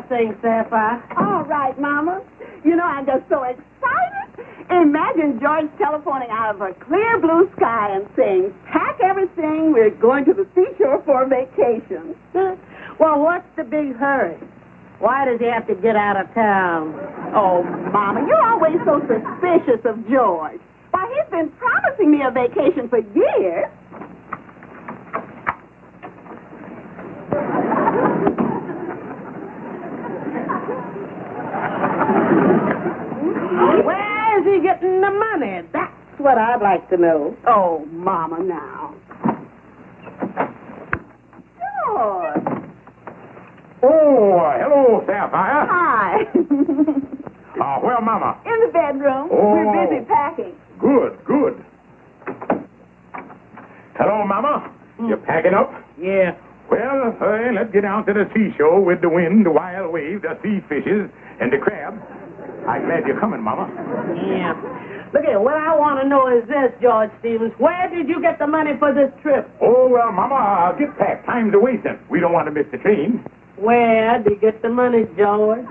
thing, Sapphire. All right, Mama. You know, I'm just so excited. Imagine George telephoning out of a clear blue sky and saying, pack everything, we're going to the seashore for a vacation. Well, what's the big hurry? Why does he have to get out of town? Oh, Mama, you're always so suspicious of George. Why, he's been promising me a vacation for years. Where's he getting the money? That's what I'd like to know. Oh, Mama, now. George. Oh, hello, Sapphire. Hi. Where, Mama? In the bedroom. Oh. We're busy packing. Good, good. Hello, Mama. You packing up? Yeah. Well, let's get down to the seashore with the wind, the wild waves, the sea fishes, and the crabs. I'm glad you're coming, Mama. Yeah. Look here, what I want to know is this, George Stevens. Where did you get the money for this trip? Oh, well, Mama, get packed. Time's a-wasting. We don't want to miss the train. Where did you get the money, George?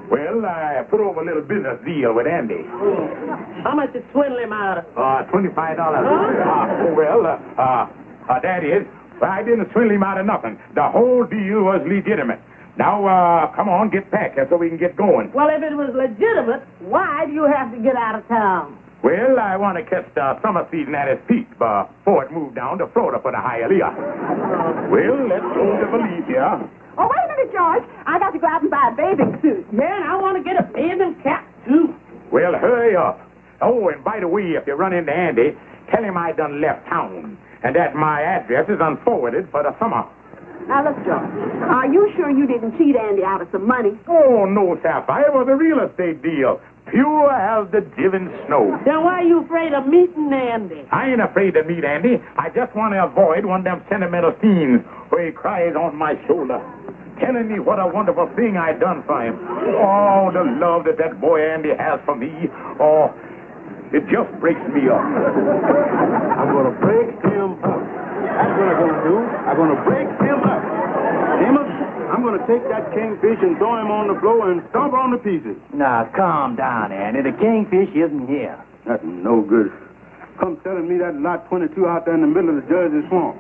Well, I put over a little business deal with Andy. How much did swindle him out of? $25. That is, I didn't swindle him out of nothing. The whole deal was legitimate. Now, come on, get packed so we can get going. Well, if it was legitimate, why do you have to get out of town? Well, I want to catch the summer season at its peak before it moved down to Florida for the Hialeah. Well, let's go to Belize here. Oh, wait a minute, George. I got to go out and buy a bathing suit. Yeah, and I want to get a bathing cap, too. Well, hurry up. Oh, and by the way, if you run into Andy, tell him I done left town and that my address is unforwarded for the summer. Now, look, George. Are you sure you didn't cheat Andy out of some money? Oh, no, Sapphire. It was a real estate deal. Pure as the driven snow. Then why are you afraid of meeting Andy? I ain't afraid to meet Andy. I just want to avoid one of them sentimental scenes where he cries on my shoulder, telling me what a wonderful thing I done for him. Oh, the love that boy Andy has for me. Oh, it just breaks me up. I'm going to break him up. That's what I'm going to do. I'm going to break him up. Amos, I'm going to take that kingfish and throw him on the floor and stomp on the pieces. Now, calm down, Andy. The kingfish isn't here. That's no good. Come telling me that lot 22 out there in the middle of the Jersey swamp.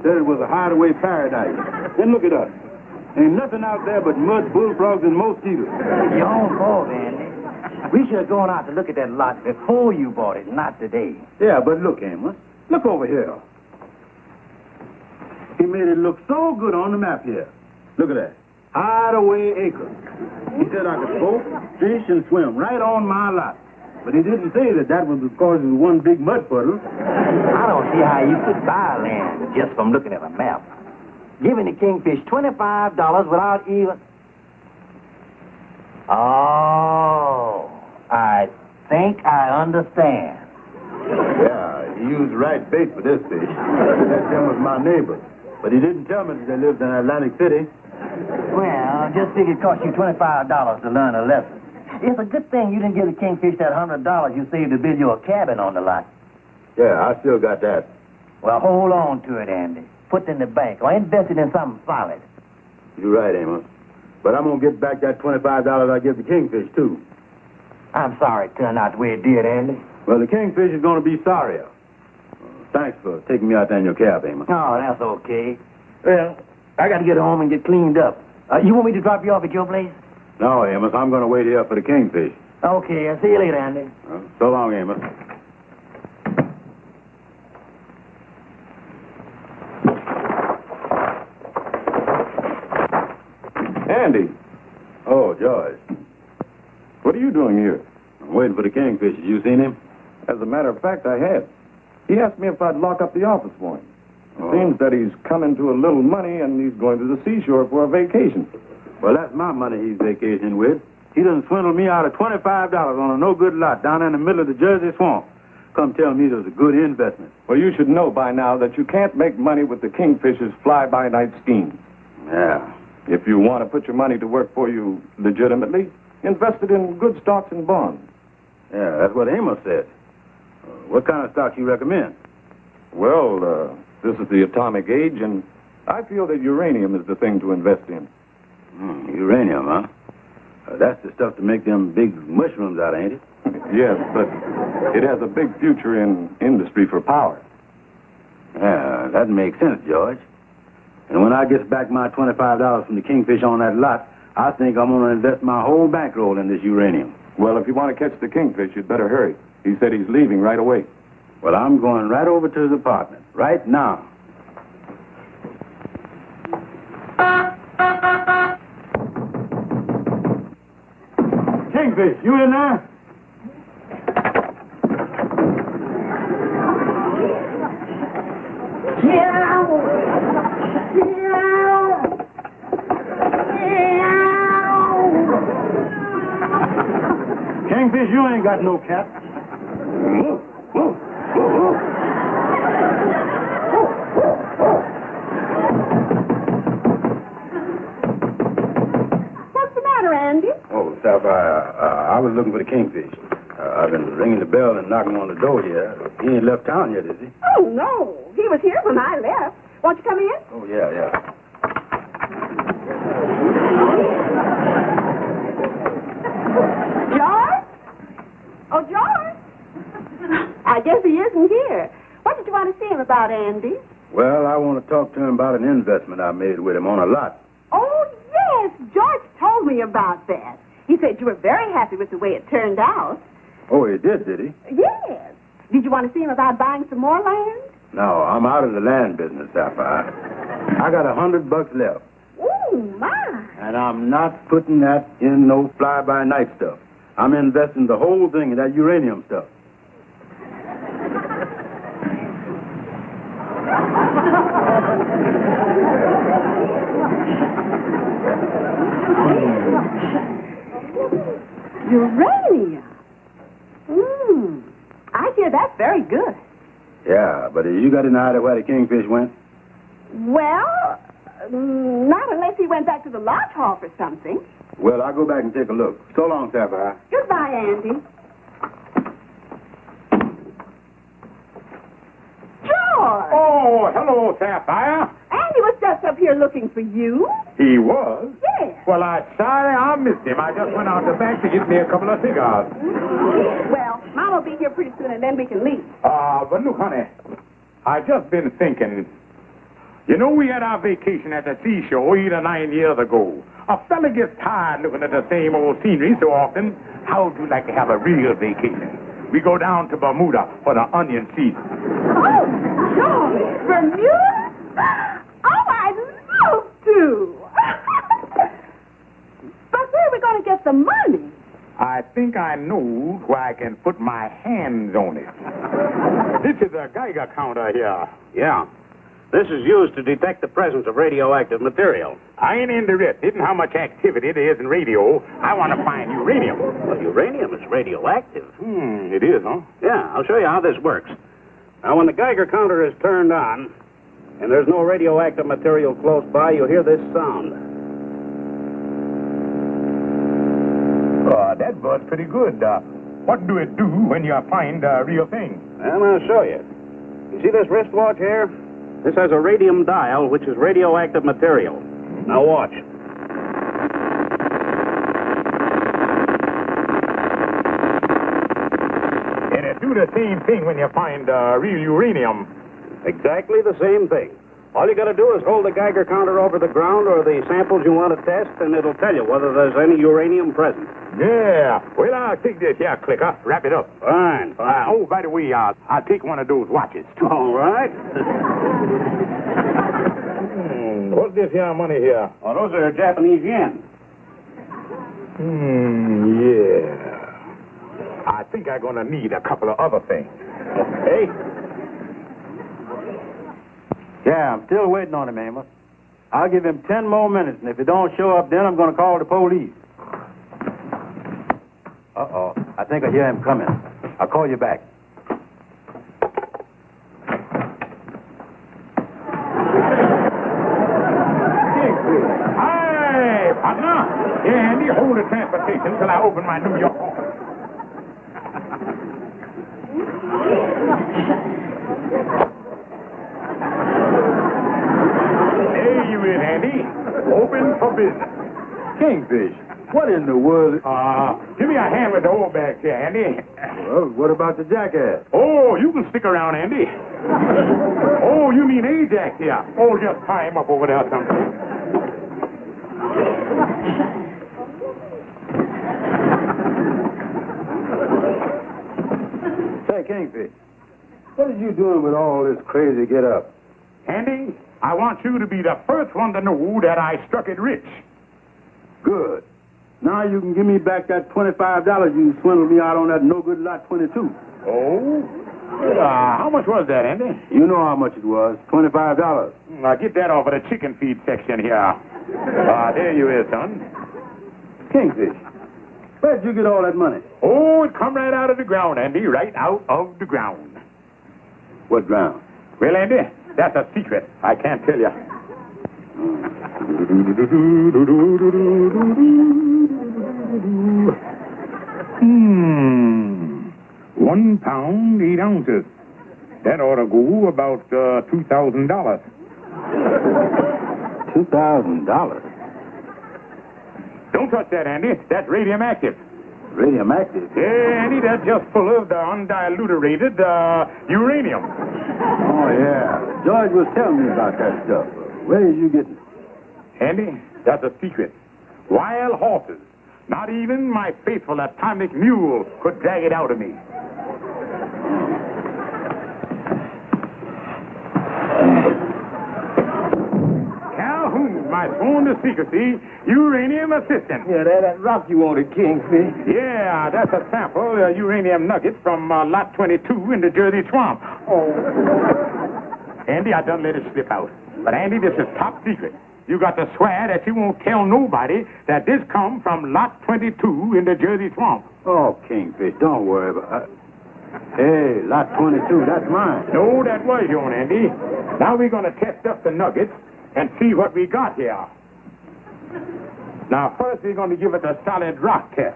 Said it was a hideaway paradise. Then look at us. Ain't nothing out there but mud, bullfrogs, and mosquitoes. Your own fault, Andy. We should have gone out to look at that lot before you bought it, not today. Yeah, but look, Amos. Look over here. He made it look so good on the map here. Look at that. Hideaway Acres. He said I could boat, fish, and swim right on my lot. But he didn't say that was because it was one big mud puddle. I don't see how you could buy land just from looking at a map. Giving the kingfish $25 without even... Oh, I think I understand. Yeah, he used the right bait for this fish. That them was my neighbor. But he didn't tell me that they lived in Atlantic City. Well, just figured it cost you $25 to learn a lesson. It's a good thing you didn't give the kingfish that $100 you saved to build you a cabin on the lot. Yeah, I still got that. Well, hold on to it, Andy. Put it in the bank or invest it in something solid. You're right, Amos. But I'm going to get back that $25 I give the kingfish, too. I'm sorry it turned out the way it did, Andy. Well, the kingfish is going to be sorrier. Thanks for taking me out there in your cab, Amos. Oh, that's okay. Well, I got to get home and get cleaned up. You want me to drop you off at your place? No, Amos, I'm going to wait here for the kingfish. Okay, I'll see you later, Andy. So long, Amos. Andy. Oh, George. What are you doing here? I'm waiting for the kingfish. Have you seen him? As a matter of fact, I have. He asked me if I'd lock up the office for him. It Oh. seems that he's come into a little money and he's going to the seashore for a vacation. Well, that's my money he's vacationing with. He done swindled me out of $25 on a no-good lot down in the middle of the Jersey swamp. Come tell me it was a good investment. Well, you should know by now that you can't make money with the Kingfish's fly-by-night scheme. Yeah. If you want to put your money to work for you legitimately, invest it in good stocks and bonds. Yeah, that's what Amos said. What kind of stock you recommend? Well, this is the atomic age, and I feel that uranium is the thing to invest in. Uranium, huh? That's the stuff to make them big mushrooms out of, ain't it? Yes, but it has a big future in industry for power. Yeah, that makes sense, George. And when I get back my $25 from the Kingfish on that lot, I think I'm going to invest my whole bankroll in this uranium. Well, if you want to catch the Kingfish, you'd better hurry. He said he's leaving right away. Well, I'm going right over to his apartment, right now. Kingfish, you in there? Kingfish, you ain't got no cat. What's the matter, Andy? Oh, Sapphire, I was looking for the Kingfish. I've been ringing the bell and knocking on the door here. He ain't left town yet, is he? Oh, no. He was here when I left. Won't you come in? Oh, yeah. George? Oh, George? I guess he isn't here. What did you want to see him about, Andy? Well, I want to talk to him about an investment I made with him on a lot. Oh, yes. George told me about that. He said you were very happy with the way it turned out. Oh, he did he? Yes. Did you want to see him about buying some more land? No, I'm out of the land business, Sapphire. I got $100 left. Oh, my. And I'm not putting that in no fly-by-night stuff. I'm investing the whole thing in that uranium stuff. Uranium? I hear that's very good. Yeah, but have you got any idea where the Kingfish went? Well, not unless he went back to the lodge hall for something. Well, I'll go back and take a look. So long, Sapphire. Goodbye, Andy. George! Oh, hello, Sapphire. Andy was just up here looking for you. He was? Yes. Well, I'm sorry I missed him. I just went out the back to get me a couple of cigars. Well, Mom will be here pretty soon, and then we can leave. But look, honey, I just been thinking. You know, we had our vacation at the seashore 8 or 9 years ago. A fella gets tired looking at the same old scenery so often. How would you like to have a real vacation? We go down to Bermuda for the onion season. Oh, George, Bermuda? Oh, I'd love to. But where are we going to get the money? I think I know where I can put my hands on it. This is a Geiger counter here. Yeah. This is used to detect the presence of radioactive material. I ain't interested in how much activity there is in radio. I want to find uranium. Well, uranium is radioactive. It is, huh? Yeah, I'll show you how this works. Now, when the Geiger counter is turned on, and there's no radioactive material close by, you'll hear this sound. Oh, that bird's pretty good. What do it do when you find a real thing? And I'll show you. You see this wristwatch here? This has a radium dial, which is radioactive material. Now watch. And it do the same thing when you find real uranium. Exactly the same thing. All you got to do is hold the Geiger counter over the ground or the samples you want to test, and it'll tell you whether there's any uranium present. Yeah. Well, I'll take this here clicker, wrap it up. Fine. Oh, by the way, I'll take one of those watches, too. All right. What's this here money here? Oh, those are Japanese yen. Yeah. I think I'm going to need a couple of other things. Hey. Yeah, I'm still waiting on him, Amos. I'll give him 10 more minutes, and if he don't show up, then I'm going to call the police. Uh-oh. I think I hear him coming. I'll call you back. Hi, partner. Yeah, Andy, hold the transportation till I open my New York office. There you is, Andy. Open for business. Kingfish, what in the world? Give me a hand with the old bags here, Andy. Well, what about the jackass? Oh, you can stick around, Andy. Oh, you mean Ajax here. Oh, just tie him up over there sometime. Say, Kingfish, what are you doing with all this crazy get-up? Andy, I want you to be the first one to know that I struck it rich. Good. Now you can give me back that $25 you swindled me out on that no-good lot 22. Oh? How much was that, Andy? You know how much it was, $25. Now, get that off of the chicken feed section here. There you is, son. Kingfish, where'd you get all that money? Oh, it come right out of the ground, Andy, right out of the ground. What ground? Well, Andy, that's a secret. I can't tell you. £1 pound, 8 ounces. That ought to go about $2,000. $2,000? Don't touch that, Andy. That's radioactive. Radioactive? Yeah, Andy, that's just full of the undiluted uranium. Oh, yeah. George was telling me about that stuff. Where did you get it? Andy, that's a secret. Wild horses. Not even my faithful atomic mule could drag it out of me. Calhoun, my sworn to secrecy, uranium assistant. Yeah, that rock you wanted, Kingfish. Yeah, that's a sample uranium nugget from lot 22 in the Jersey Swamp. Oh. Andy, I done let it slip out. But, Andy, this is top secret. You got to swear that you won't tell nobody that this come from lot 22 in the Jersey Swamp. Oh, Kingfish, don't worry about it. Hey, lot 22, that's mine. No, that was yours, Andy. Now we're going to test up the nuggets and see what we got here. Now, first we're going to give it a solid rock test.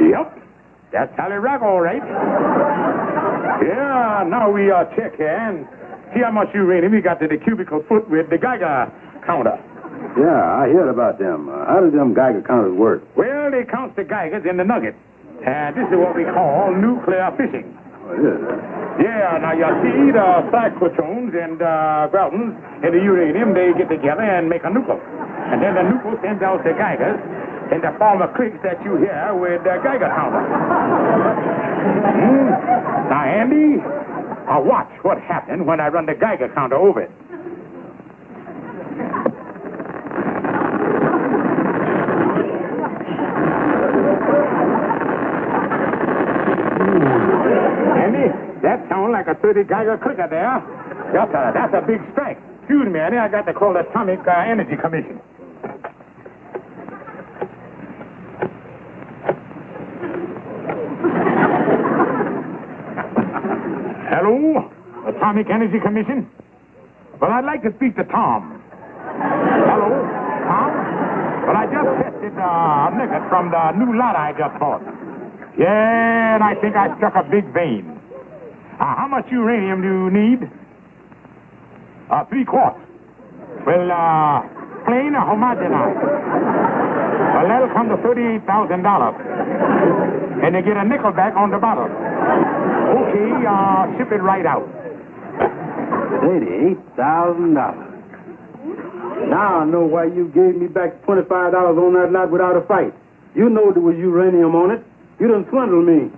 Yep, that's solid rock, all right. Yeah, now we check here and see how much uranium we got to the cubical foot with the Geiger counter. Yeah, I heard about them. How do them Geiger counters work? Well, they count the Geigers in the nugget. And this is what we call nuclear fission. Oh, it is? Yeah, now you see the cyclotrons and groutons and the uranium, they get together and make a nucleus. And then the nucleus sends out the Geigers in the form of clicks that you hear with the Geiger counter. Now, Andy, watch what happened when I run the Geiger counter over it. Andy, that sounds like a 30 Geiger clicker there. That's a big strike. Excuse me, Andy, I got to call the Atomic Energy Commission. Hello, Atomic Energy Commission? Well, I'd like to speak to Tom. Hello, Tom? Well, I just tested a nugget from the new lot I just bought. Yeah, and I think I struck a big vein. How much uranium do you need? 3 quarts. Well, plain or homogenized? Well, that'll come to $38,000. And you get a nickel back on the bottle. Okay, ship it right out. $88,000. Now I know why you gave me back $25 on that lot without a fight. You know there was uranium on it. You done swindled me.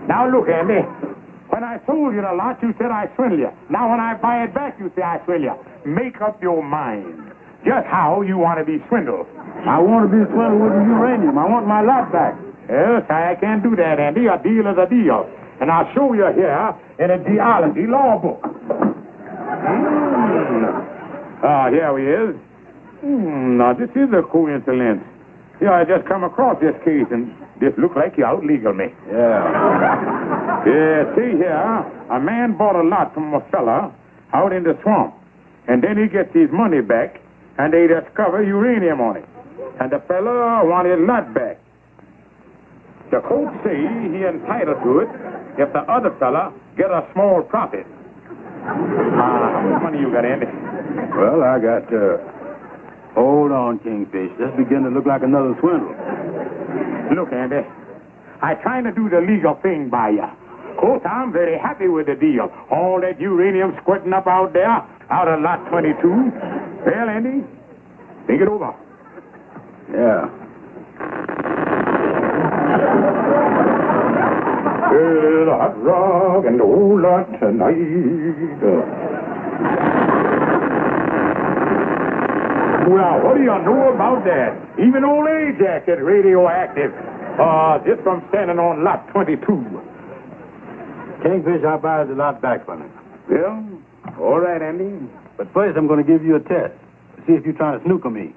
Now, look, Andy. When I sold you the lot, you said I swindled you. Now, when I buy it back, you say I swindled you. Make up your mind. Just how you want to be swindled. I want to be swindled with the uranium. I want my lot back. Yes, I can't do that, Andy. A deal is a deal. And I'll show you here in a geology law book. Here he is. Now, this is a coincidence. Yeah, I just come across this case, and this looks like you out-legal me. Yeah. Yeah, see here, a man bought a lot from a fella out in the swamp. And then he gets his money back, and they discover uranium on it. And the fella wanted his lot back. The court say he entitled to it if the other fella get a small profit. How much money you got, Andy? Well, I got, hold on, Kingfish. This beginning to look like another swindle. Look, Andy, I trying to do the legal thing by you. Of course, I'm very happy with the deal. All that uranium squirting up out there, out of lot 22. Well, Andy, think it over. Yeah. Well, the hot rock and the whole lot tonight. Well, what do you know about that? Even old Ajax is radioactive. Just from standing on lot 22. Kingfish, I buy the lot back from him. Well, all right, Andy. But first, I'm going to give you a test to see if you're trying to snook on me.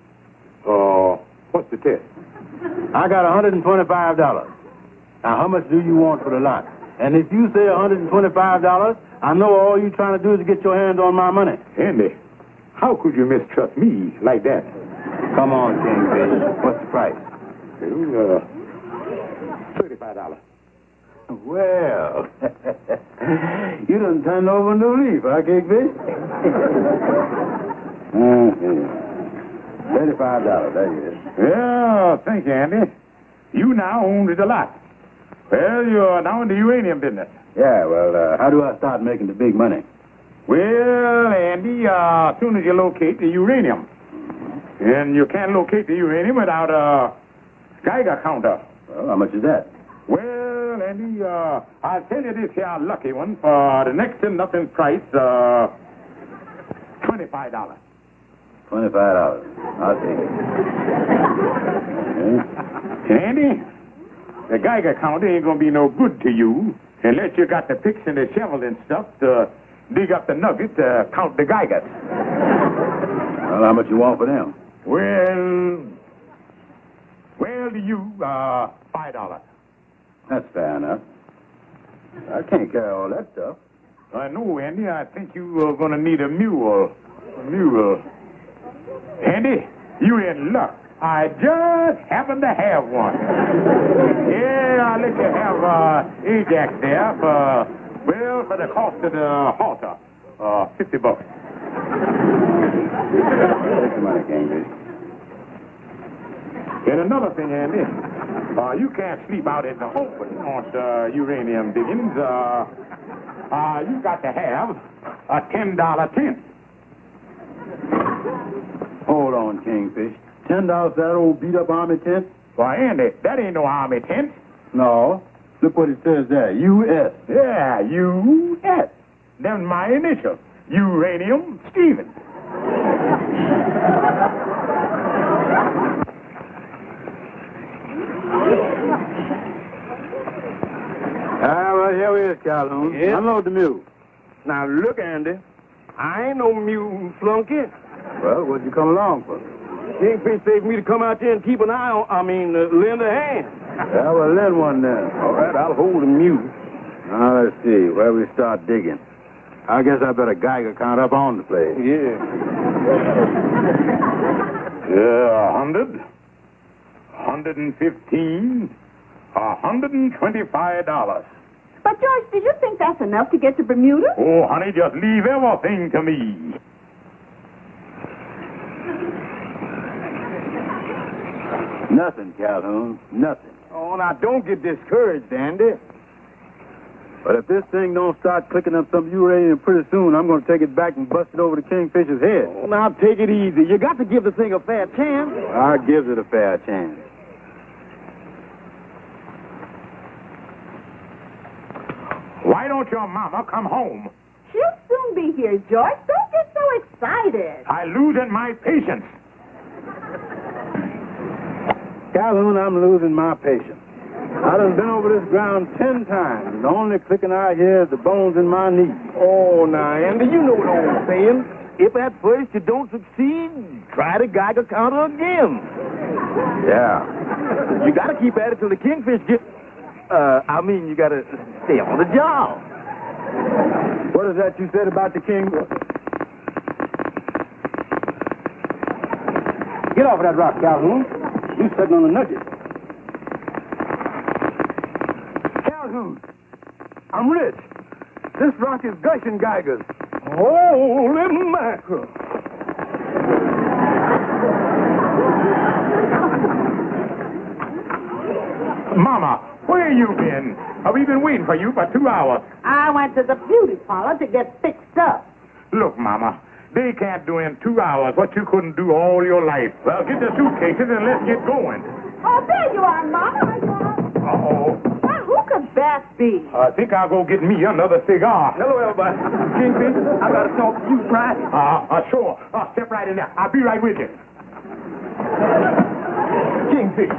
What's the test? I got $125. Now, how much do you want for the lot? And if you say $125, I know all you're trying to do is to get your hands on my money. Andy, how could you mistrust me like that? Come on, Kingfish. What's the price? Well, $35. Well, you done turned over a new leaf, huh, Kingfish? $35, there you is. Well, thank you, Andy. You now own the lot. Well, you're now in the uranium business. Yeah, well, how do I start making the big money? Well, Andy, as soon as you locate the uranium. And you can't locate the uranium without a Geiger counter. Well, how much is that? Well, Andy, I'll tell you this here lucky one for the next to nothing price, $25. $25. I'll take it. And Andy, the Geiger counter ain't gonna be no good to you unless you got the picks and the shovel and stuff to dig up the nugget to count the Geigers. Well, how much you want for them? Well, to you, $5. That's fair enough. I can't carry all that stuff. I know, Andy. I think you are gonna need a mule. Andy, you in luck. I just happen to have one. Yeah, I'll let you have Ajax there for the cost of the halter. $50. Take the money, Kingfish. And another thing, Andy, you can't sleep out in the open on the uranium diggings. You got to have a $10 tent. Hold on, Kingfish. $10 for that old beat-up army tent? Why, Andy, that ain't no army tent. No. Look what it says there. U.S. Yeah, U.S. Them my initials. Uranium Stevens. Well, here we is, Calhoun. Yeah. Unload the mule. Now, look, Andy. I ain't no mule flunky. Well, what'd you come along for? Kingfish paid me to come out there and keep an eye on, lend a hand. Yeah, well, lend one then. All right, I'll hold the mule. Now, let's see. Where we start digging. I guess I better Geiger count up on the place. Yeah. 100, 115, $125. But, George, do you think that's enough to get to Bermuda? Oh, honey, just leave everything to me. Nothing, Calhoun. Nothing. Oh, now, don't get discouraged, Andy. But if this thing don't start clicking up some uranium pretty soon, I'm going to take it back and bust it over the Kingfisher's head. Oh, now, take it easy. You got to give the thing a fair chance. I gives it a fair chance. Why don't your mama come home? She'll soon be here, George. Don't get so excited. I'm losing my patience. Calhoun, I'm losing my patience. I done been over this ground 10 times, and the only clicking I hear is the bones in my knees. Oh, now, Andy, you know what I'm saying. If at first you don't succeed, try the Geiger counter again. Yeah. You got to keep at it till the Kingfish gets... you got to stay on the job. What is that you said about the king? Get off of that rock, Calhoun. You sitting on the nugget. Calhoun, I'm rich. This rock is gushing Geigers. Holy mackerel. Mama, where you been? We've been waiting for you for 2 hours. I went to the beauty parlor to get fixed up. Look, Mama, they can't do in 2 hours what you couldn't do all your life. Well, get the suitcases and let's get going. Oh, there you are, Mama. There you are. Uh-oh. Now, who could that be? I think I'll go get me another cigar. Hello, everybody. Kingfish, I got to talk to you private. Sure. Step right in there. I'll be right with you. Kingfish.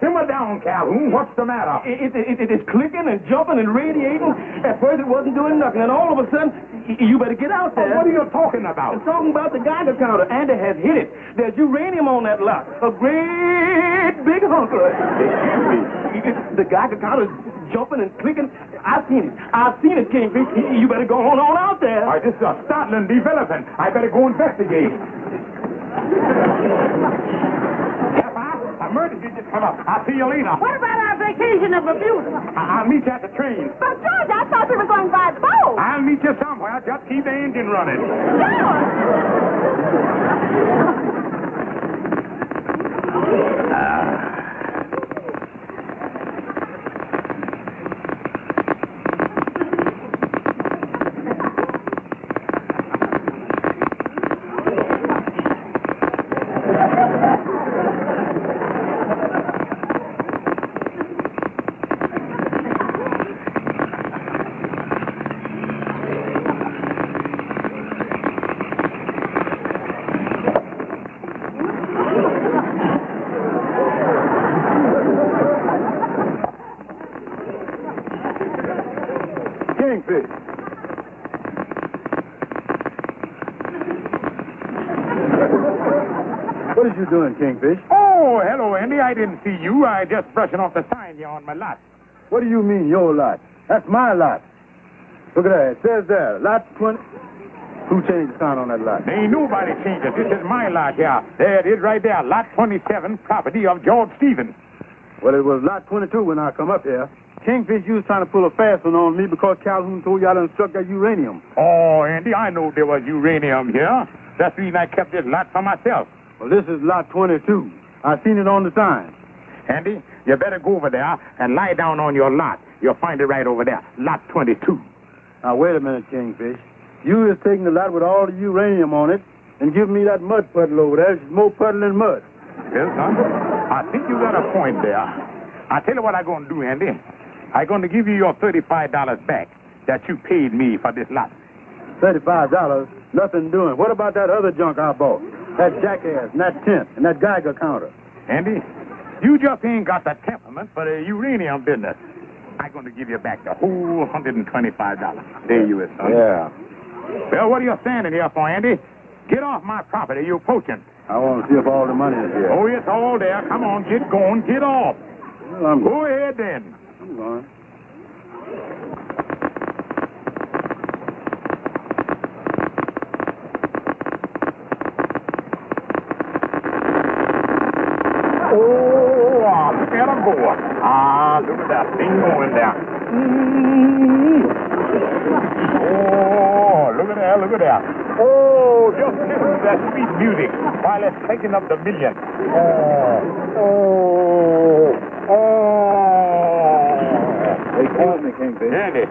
Simmer down, Calhoun. What's the matter? It is clicking and jumping and radiating. At first, it wasn't doing nothing, and all of a sudden, you better get out there. What are you talking about? I'm talking about the Geiger counter. Andy has hit it. There's uranium on that lot. A great big hunk of it. The Geiger counter is jumping and clicking. I've seen it, Kingfish. You better go on out there. All right, this is a startling development. I better go investigate. Emergency just come up. I'll see you later. What about our vacation of Bermuda? I'll meet you at the train. But, George, I thought we were going by the boat. I'll meet you somewhere. Just keep the engine running. Kingfish. What is you doing, Kingfish? Oh, hello, Andy. I didn't see you. I just brushing off the sign here on my lot. What do you mean, your lot? That's my lot. Look at that. It says there, lot 20. Who changed the sign on that lot? Ain't nobody changed it. This is my lot here. There it is right there. Lot 27, property of George Stevens. Well, it was lot 22 when I come up here. Kingfish, you was trying to pull a fast one on me because Calhoun told you I done struck that uranium. Oh, Andy, I know there was uranium here. That's the reason I kept this lot for myself. Well, this is lot 22. I seen it on the sign. Andy, you better go over there and lie down on your lot. You'll find it right over there, lot 22. Now, wait a minute, Kingfish. You is taking the lot with all the uranium on it and giving me that mud puddle over there. It's more puddle than mud. Well, son, I think you got a point there. I'll tell you what I'm going to do, Andy. I'm going to give you your $35 back that you paid me for this lot. $35? Nothing doing. What about that other junk I bought? That jackass and that tent and that Geiger counter. Andy, you just ain't got the temperament for the uranium business. I'm going to give you back the whole $125. There you is, son. Yeah. Well, what are you standing here for, Andy? Get off my property. You're poaching. I want to see if all the money is here. Oh, it's all there. Come on, get going. Get off. Well, I'm Go ahead, then. I'm going. Oh, look at him go. Look at that thing going there. Oh, look at that. Oh, just listen to that sweet music while it's taking up the million. Hey, call me, Kingfish. Andy.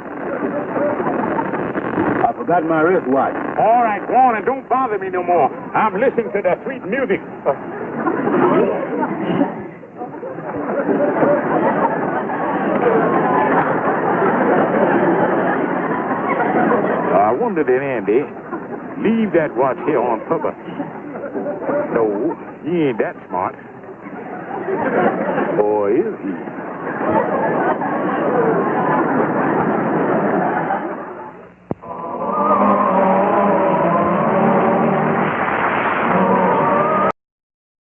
I forgot my wristwatch. All right, go on and don't bother me no more. I'm listening to the sweet music. I wonder did Andy leave that watch here on purpose? No, he ain't that smart. Or is he?